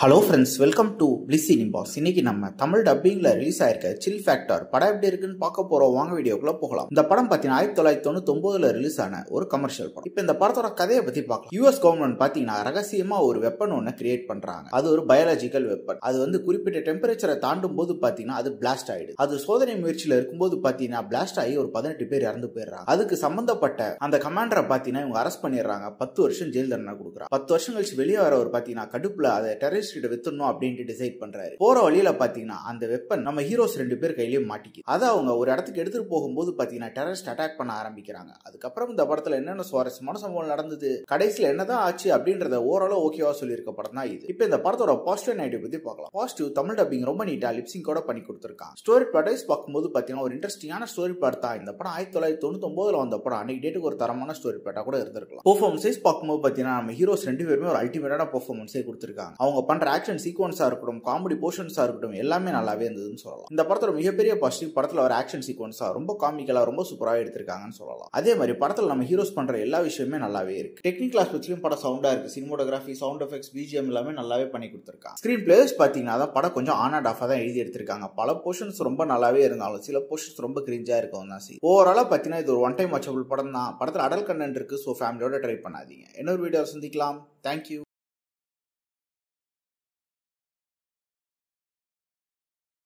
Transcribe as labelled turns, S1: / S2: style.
S1: Hello friends, welcome to bliss cinemas. இன்னைக்கு நம்ம Tamil டப்பிங்ல release ஆயிருக்க சில் ஃபேக்டர் படம் எப்படி இருக்குன்னு பார்க்க போறோம். வாங்க வீடியோக்குள்ள போகலாம். இந்த படம் பார்த்தீங்கன்னா 1999 ரிலீஸ் ஆன ஒரு கமர்ஷியல் படம். இப்போ இந்த படத்தோட கதையை பத்தி பார்க்கலாம். யூஎஸ் கவர்மெண்ட் பார்த்தீங்கன்னா ரகசியமா ஒரு வெப்பன் ஒன்று கிரியேட் பண்றாங்க. அது ஒரு பயாலஜிக்கல் வெப்பன். அது வந்து குறிப்பிட்ட டெம்பரேச்சரை தாண்டும் போது பார்த்தீங்கன்னா அது பிளாஸ்ட் ஆயிடுது. அது சோதனை முயற்சியில இருக்கும்போது பார்த்தீங்கன்னா பிளாஸ்ட் ஆகி ஒரு 18 பேர் இறந்து போயிடுறாங்க. அதுக்கு சம்பந்தப்பட்ட அந்த கமாண்டரை பார்த்தீங்கன்னா இவங்க அரெஸ்ட் பண்ணிடுறாங்க. 10 வருஷம் ஜெயில் தண்டனை கொடுக்குறாங்க. 10 வருஷம் கழிச்சு வெளியே வரவர் பார்த்தீங்கன்னா கடுப்புல அதை டெரரிஸ்ட் வித்துணும் அப்படின்ட்டு டிசைட் பண்றாரு. போற வழியில பாத்தீங்கன்னா அந்த வெப்பன் நம்ம ஹீரோஸ் 2 பேர் கையிலயும் மாட்டிக்குது. அதை அவங்க ஒரு இடத்துக்கு எடுத்துட்டு போகும்போது பாத்தீங்கன்னா டெரரிஸ்ட் அட்டாக் பண்ண ஆரம்பிக்கிறாங்க. அதுக்கப்புறம் இந்த படத்துல என்னென்ன சுவாரஸ்யமான சம்பவம் நடந்தது, கடைசியில என்னதான் ஆச்சு அப்படின்றத ஓரளவு ஓகேவா சொல்லியிருக்க படம் தான் இது. இப்போ இந்த படத்தோட பாசிட்டிவ் நெகட்டிவ் பத்தி பார்க்கலாம். பாசிட்டிவ், தமிழ் டப்பிங் ரொம்ப நீட்டா லிப்சிங் கூட பண்ணி கொடுத்திருக்காங்க. ஸ்டோரி பிளாட் பார்க்கும்போது பாத்தீங்கன்னா ஒரு இன்ட்ரெஸ்டிங்கான ஸ்டோரி பிளாட் தான். இந்த படம் 1999 வந்த படம். அன்னைக்கு டேட்டுக்கு ஒரு தரமான ஸ்டோரி பிளாட்டா கூட இருந்திருக்கலாம். பெர்ஃபார்மன்ஸ் பார்க்கும்போது பாத்தீங்கன்னா நம்ம ஹீரோஸ் 2 பேருமே ஒரு அல்டிமேட்டான பெர்ஃபார்மன்ஸே கொடுத்திருக்காங்க. அவங்க பண்ற ஆக்ஷன் சீக்வன்ஸா இருக்கட்டும், காமெடி போர்ஷன்ஸா இருக்கட்டும், எல்லாமே நல்லாவே இருந்ததுன்னு சொல்லலாம். இந்த படத்தோட மிகப்பெரிய பாசிட்டிவ், படத்துல ஒரு ஆக்ஷன் சீக்வன்ஸா ரொம்ப காமிக்கலா ரொம்ப சூப்பரா எடுத்திருக்காங்கன்னு சொல்லலாம். அதே மாதிரி படத்துல நம்ம ஹீரோஸ் பண்ற எல்லா விஷயமே நல்லாவே இருக்கு. டெக்னிக்கல் ஆஸ்பெக்ட்லயும் படம் சவுண்டா இருக்கு. சினிமோட்டோகிராஃபி, சவுண்ட் எஃபெக்ட்ஸ், பிஜிஎம் எல்லாமே நல்லாவே பண்ணி கொடுத்திருக்காங்க. ஸ்கிரீன் பிளேஸ் பாத்தீங்கன்னா தான் படம் கொஞ்சம் ஆன் அண்ட் ஆஃபா தான் எழுதி எடுத்திருக்காங்க. பல போர்ஷன்ஸ் ரொம்ப நல்லாவே இருந்தாலும் சில போர்ஷன்ஸ் ரொம்ப கிரிஞ்சா இருக்கும் தான். ஓவராலா பாத்தீங்கன்னா இது ஒரு ஒன் டைம் வாட்சபிள் படம் தான். படத்துல அடல்ட் கண்டென்ட் இருக்கு. சோ ஃபேமிலியோட ட்ரை பண்ணாதீங்க. இன்னொரு வீடியோ சந்திக்கலாம். தேங்க்யூ.